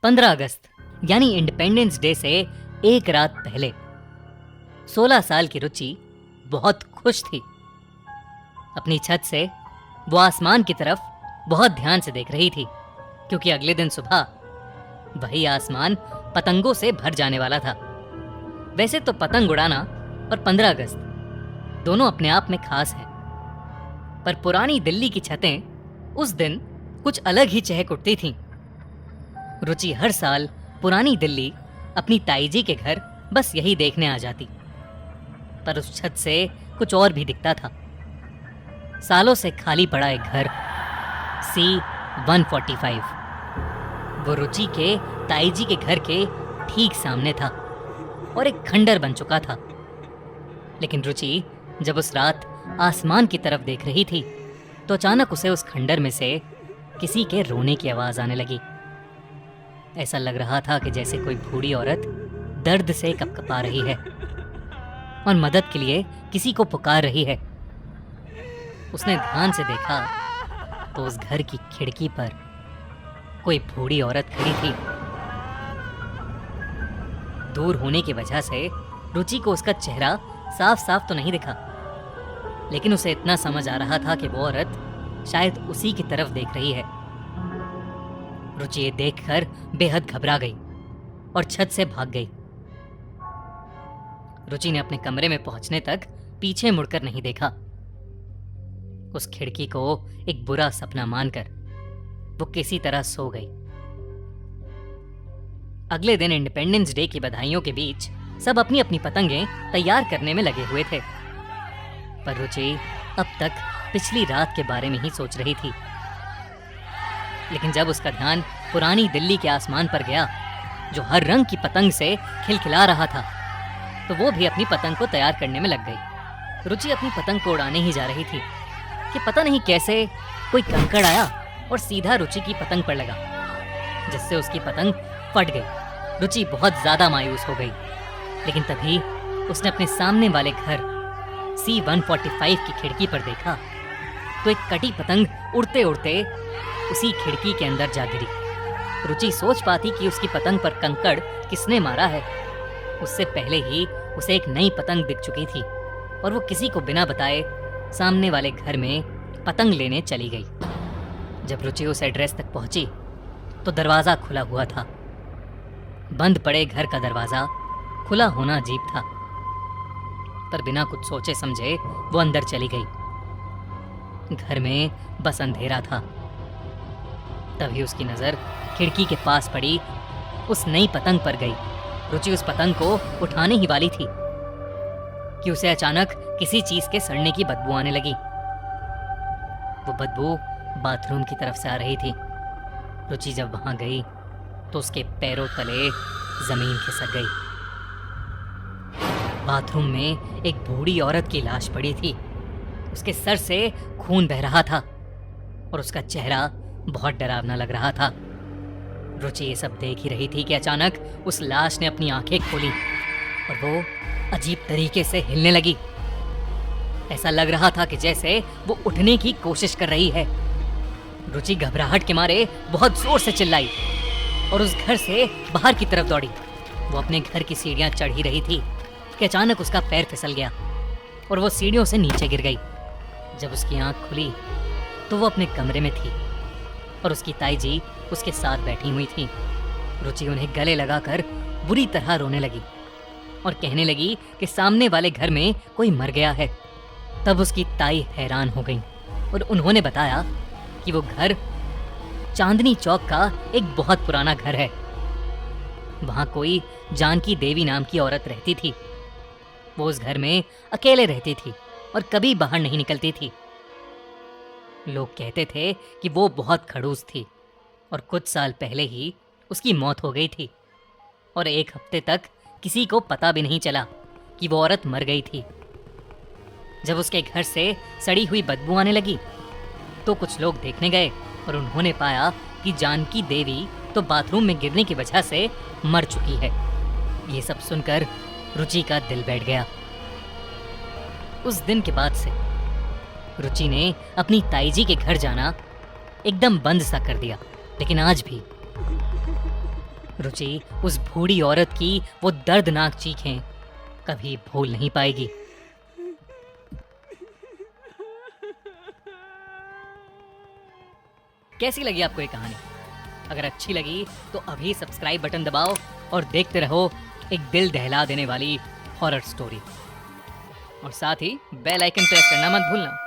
15 अगस्त यानी independence day से एक रात पहले 16 साल की रुचि बहुत खुश थी। अपनी छत से वो आसमान की तरफ बहुत ध्यान से देख रही थी, क्योंकि अगले दिन सुबह वही आसमान पतंगों से भर जाने वाला था। वैसे तो पतंग उड़ाना और 15 अगस्त दोनों अपने आप में खास हैं, पर पुरानी दिल्ली की छतें उस दिन कुछ अलग ही चहक उठती थीं। रुचि हर साल पुरानी दिल्ली अपनी ताई जी के घर बस यही देखने आ जाती, पर उस छत से कुछ और भी दिखता था। सालों से खाली पड़ा एक घर, C-145, वो रुचि के ताई जी के घर के ठीक सामने था और एक खंडर बन चुका था। लेकिन रुचि जब उस रात आसमान की तरफ देख रही थी तो अचानक उसे उस खंडर में से किसी के रोने की आवाज आने लगी। ऐसा लग रहा था कि जैसे कोई बूढ़ी औरत दर्द से कपकपा रही है और मदद के लिए किसी को पुकार रही है। उसने ध्यान से देखा तो उस घर की खिड़की पर कोई बूढ़ी औरत खड़ी थी। दूर होने की वजह से रुचि को उसका चेहरा साफ साफ तो नहीं दिखा, लेकिन उसे इतना समझ आ रहा था कि वो औरत शायद उसी की तरफ देख रही है। रुचि ये देखकर बेहद घबरा गई और छत से भाग गई। रुचि ने अपने कमरे में पहुंचने तक पीछे मुड़कर नहीं देखा। उस खिड़की को एक बुरा सपना मानकर वो किसी तरह सो गई। अगले दिन इंडिपेंडेंस डे की बधाइयों के बीच सब अपनी अपनी पतंगें तैयार करने में लगे हुए थे, पर रुचि अब तक पिछली रात के बारे में ही सोच रही थी। लेकिन जब उसका ध्यान पुरानी दिल्ली के आसमान पर गया, जो हर रंग की पतंग से खिलखिला रहा था, तो वो भी अपनी पतंग को तैयार करने में लग गई। रुचि अपनी पतंग को उड़ाने ही जा रही थी कि पता नहीं कैसे कोई कंकड़ आया और सीधा रुचि की पतंग पर लगा, जिससे उसकी पतंग फट गई। रुचि बहुत ज्यादा मायूस हो गई, लेकिन तभी उसने अपने सामने वाले घर C-145 की खिड़की पर देखा तो एक कटी पतंग उड़ते उड़ते उसी खिड़की के अंदर जा गिरी। रुचि सोच पाती कि उसकी पतंग पर कंकड़ किसने मारा है। उससे पहले ही उसे एक नई पतंग दिख चुकी थी और वो किसी को बिना बताए सामने वाले घर में पतंग लेने चली गई। जब रुचि उस एड्रेस तक पहुंची तो दरवाजा खुला हुआ था। बंद पड़े घर का दरवाजा खुला होना अजीब था, पर बिना कुछ सोचे समझे वो अंदर चली गई। घर में बस अंधेरा था। तभी उसकी नजर खिड़की के पास पड़ी उस नई पतंग पर गई। रुचि उस पतंग को उठाने ही वाली थी कि उसे अचानक किसी चीज के सड़ने की बदबू आने लगी। वो बदबू बाथरूम की तरफ से आ रही थी। रुचि जब वहां गई तो उसके पैरों तले जमीन खिसक गई। बाथरूम में एक बूढ़ी औरत की लाश पड़ी थी। उसके सर से खून बह रहा था और उसका चेहरा बहुत डरावना लग रहा था। रुचि ये सब देख ही रही थी कि अचानक उस लाश ने अपनी आंखें खोली और वो अजीब तरीके से हिलने लगी। ऐसा लग रहा था कि जैसे वो उठने की कोशिश कर रही है। रुचि घबराहट के मारे बहुत जोर से चिल्लाई और उस घर से बाहर की तरफ दौड़ी। वो अपने घर की सीढ़ियां चढ़ ही रही थी कि अचानक उसका पैर फिसल गया और वो सीढ़ियों से नीचे गिर गई। जब उसकी आंख खुली तो वो अपने कमरे में थी और उसकी ताई जी उसके साथ बैठी हुई थी। रुचि उन्हें गले लगाकर बुरी तरह रोने लगी और कहने लगी कि सामने वाले घर में कोई मर गया है। तब उसकी ताई हैरान हो गई और उन्होंने बताया कि वो घर चांदनी चौक का एक बहुत पुराना घर है। वहां कोई जानकी देवी नाम की औरत रहती थी। वो उस घर में अकेले रहती थी और कभी बाहर नहीं निकलती थी। लोग कहते थे कि वो बहुत खड़ूस थी और कुछ साल पहले ही उसकी मौत हो गई थी और एक हफ्ते तक किसी को पता भी नहीं चला कि वो औरत मर गई थी। जब उसके घर से सड़ी हुई बदबू आने लगी तो कुछ लोग देखने गए और उन्होंने पाया कि जानकी देवी तो बाथरूम में गिरने की वजह से मर चुकी है। ये सब सुनकर रुचि का दिल बैठ गया। उस दिन के बाद से रुचि ने अपनी ताई जी के घर जाना एकदम बंद सा कर दिया। लेकिन आज भी रुचि उस बूढ़ी औरत की वो दर्दनाक चीखें कभी भूल नहीं पाएगी। कैसी लगी आपको ये कहानी? अगर अच्छी लगी तो अभी सब्सक्राइब बटन दबाओ और देखते रहो एक दिल दहला देने वाली हॉरर स्टोरी। और साथ ही बेल आइकन प्रेस करना मत भूलना।